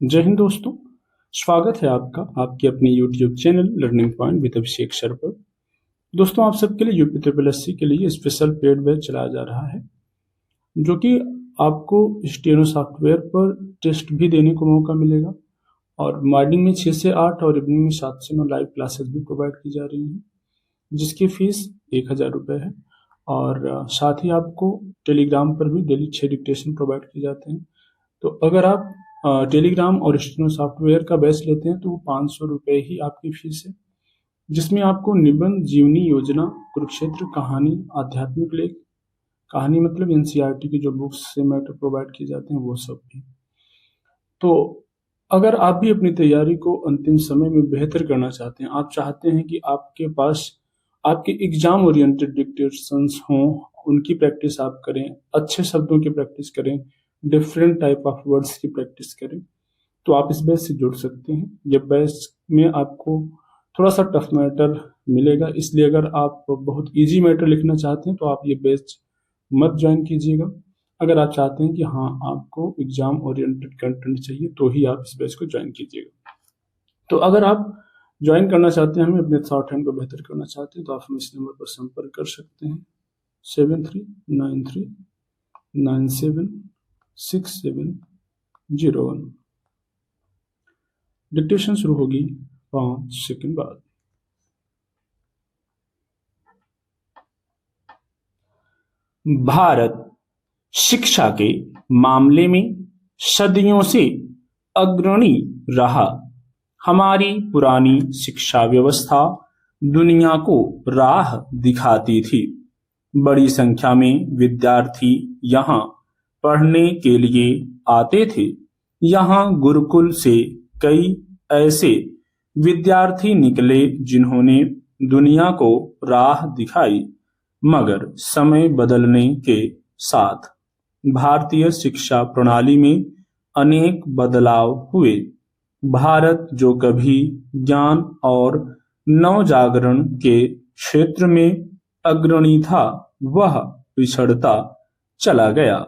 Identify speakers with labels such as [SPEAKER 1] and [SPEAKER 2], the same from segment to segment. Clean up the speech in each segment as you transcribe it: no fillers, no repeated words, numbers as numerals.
[SPEAKER 1] जय हिंद दोस्तों। स्वागत है आपका आपके अपने YouTube channel learning point with Abhishek sir पर। दोस्तों, आप सबके लिए यूपी ट्रिपल एससी के लिए स्पेशल पेड बैच चलाया जा रहा है, जो कि आपको स्टेनो सॉफ्टवेयर पर टेस्ट भी देने को मौका मिलेगा और मॉर्निंग में 6 से 8 और इवनिंग में 7 से 9 लाइव क्लासेस भी प्रोवाइड की जा रही हैं, जिसकी फीस 1000 रुपये है। और साथ ही आपको टेलीग्राम पर भी डेली 6 डिक्टेशन प्रोवाइड किए जाते हैं। तो अगर आप टेलीग्राम और स्टेनो सॉफ्टवेयर का बैच लेते हैं तो वो 500 रुपये ही आपकी फीस है, जिसमें आपको निबंध, जीवनी, योजना, कुरुक्षेत्र, कहानी, आध्यात्मिक लेख, कहानी मतलब एनसीईआरटी की जो बुक्स से मैटर प्रोवाइड किए जाते हैं वो सब भी। तो अगर आप भी अपनी तैयारी को अंतिम समय में बेहतर करना चाहते हैं, आप चाहते हैं कि आपके पास आपके एग्जाम ओरिएंटेड डिक्टेशंस हों, उनकी प्रैक्टिस आप करें, अच्छे शब्दों की प्रैक्टिस करें, डिफरेंट टाइप ऑफ वर्ड्स की प्रैक्टिस करें, तो आप इस बैच से जुड़ सकते हैं। ये बैच में आपको थोड़ा सा टफ मैटर मिलेगा, इसलिए अगर आप बहुत इजी मैटर लिखना चाहते हैं तो आप ये बैच मत ज्वाइन कीजिएगा। अगर आप चाहते हैं कि हाँ आपको एग्जाम ओरिएंटेड कंटेंट चाहिए तो ही आप इस बैच को ज्वाइन कीजिएगा। तो अगर आप ज्वाइन करना चाहते हैं, हमें अपने शॉर्ट हैंड को बेहतर करना चाहते हैं, तो आप हम इस नंबर पर संपर्क कर सकते हैं 7393976701। डिक्टेशन शुरू होगी 5 सेकंड बाद। भारत शिक्षा के मामले में सदियों से अग्रणी रहा। हमारी पुरानी शिक्षा व्यवस्था दुनिया को राह दिखाती थी। बड़ी संख्या में विद्यार्थी यहाँ पढ़ने के लिए आते थे। यहाँ गुरुकुल से कई ऐसे विद्यार्थी निकले जिन्होंने दुनिया को राह दिखाई, मगर समय बदलने के साथ भारतीय शिक्षा प्रणाली में अनेक बदलाव हुए। भारत जो कभी ज्ञान और नवजागरण के क्षेत्र में अग्रणी था, वह पिछड़ता चला गया।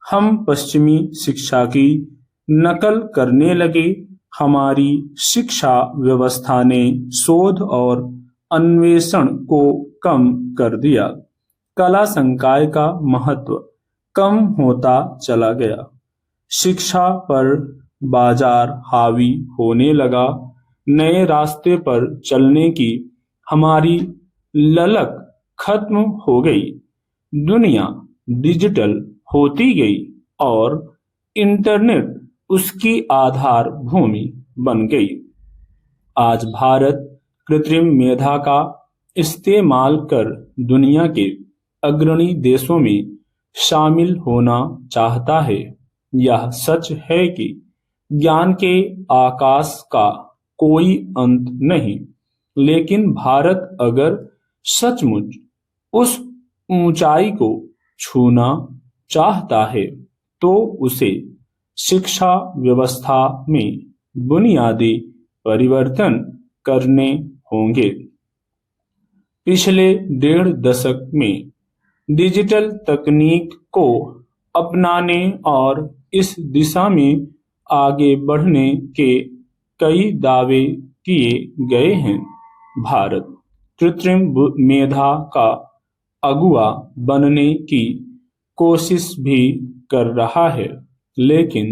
[SPEAKER 1] हम पश्चिमी शिक्षा की नकल करने लगे। हमारी शिक्षा व्यवस्था ने शोध और अन्वेषण को कम कर दिया। कला संकाय का महत्व कम होता चला गया। शिक्षा पर बाजार हावी होने लगा। नए रास्ते पर चलने की हमारी ललक खत्म हो गई। दुनिया डिजिटल होती गई और इंटरनेट उसकी आधार भूमि बन गई। आज भारत कृत्रिम मेधा का इस्तेमाल कर दुनिया के अग्रणी देशों में शामिल होना चाहता है। यह सच है कि ज्ञान के आकाश का कोई अंत नहीं, लेकिन भारत अगर सचमुच उस ऊंचाई को छूना चाहता है तो उसे शिक्षा व्यवस्था में बुनियादी परिवर्तन करने होंगे। पिछले 1.5 दशक में डिजिटल तकनीक को अपनाने और इस दिशा में आगे बढ़ने के कई दावे किए गए हैं। भारत कृत्रिम मेधा का अगुवा बनने की कोशिश भी कर रहा है, लेकिन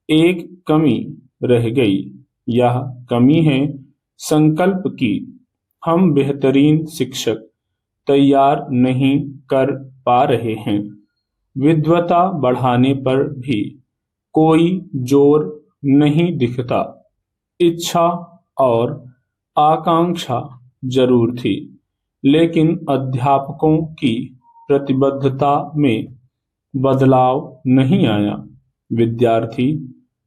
[SPEAKER 1] एक कमी रह गई। यह कमी है संकल्प की। हम बेहतरीन शिक्षक तैयार नहीं कर पा रहे हैं। विद्वता बढ़ाने पर भी कोई जोर नहीं दिखता। इच्छा और आकांक्षा जरूर थी, लेकिन अध्यापकों की प्रतिबद्धता में बदलाव नहीं आया। विद्यार्थी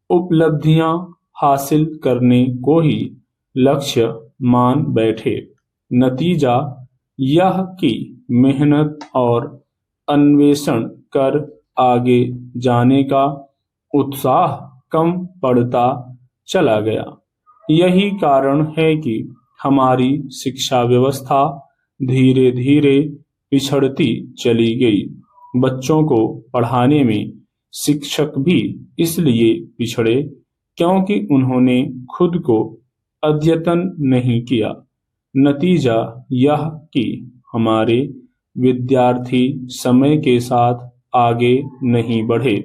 [SPEAKER 1] उपलब्धियां हासिल करने को ही लक्ष्य मान बैठे। नतीजा यह कि मेहनत और अन्वेषण कर आगे जाने का उत्साह कम पड़ता चला गया। यही कारण है कि हमारी शिक्षा व्यवस्था धीरे धीरे पिछड़ती चली गई। बच्चों को पढ़ाने में शिक्षक भी इसलिए पिछड़े क्योंकि उन्होंने खुद को अद्यतन नहीं किया। नतीजा यह कि हमारे विद्यार्थी समय के साथ आगे नहीं बढ़े,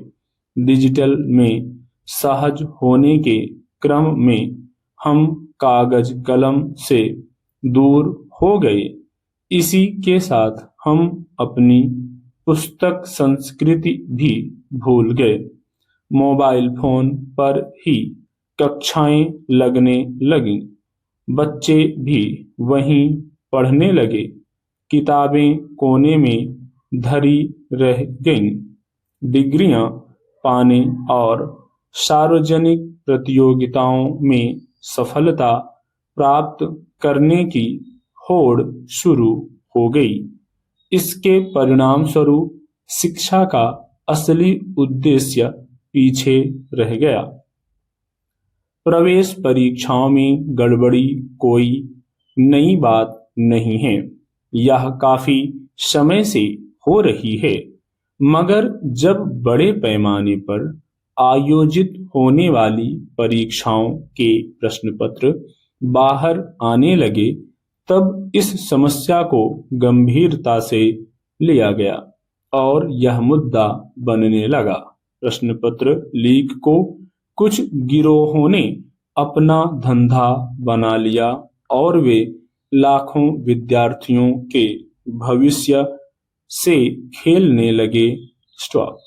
[SPEAKER 1] डिजिटल में सहज होने के क्रम में हम कागज कलम से दूर हो गए। इसी के साथ हम अपनी पुस्तक संस्कृति भी भूल गए। मोबाइल फोन पर ही कक्षाएं लगने लगीं, बच्चे भी वहीं पढ़ने लगे, किताबें कोने में धरी रह गईं। डिग्रियां पाने और सार्वजनिक प्रतियोगिताओं में सफलता प्राप्त करने की होड़ शुरू हो गई। इसके परिणाम स्वरूप शिक्षा का असली उद्देश्य पीछे रह गया। प्रवेश परीक्षाओं में गड़बड़ी कोई नई बात नहीं है, यह काफी समय से हो रही है, मगर जब बड़े पैमाने पर आयोजित होने वाली परीक्षाओं के प्रश्न पत्र बाहर आने लगे, तब इस समस्या को गंभीरता से लिया गया और यह मुद्दा बनने लगा। प्रश्न पत्र लीक को कुछ गिरोहों ने अपना धंधा बना लिया और वे लाखों विद्यार्थियों के भविष्य से खेलने लगे। स्टॉप।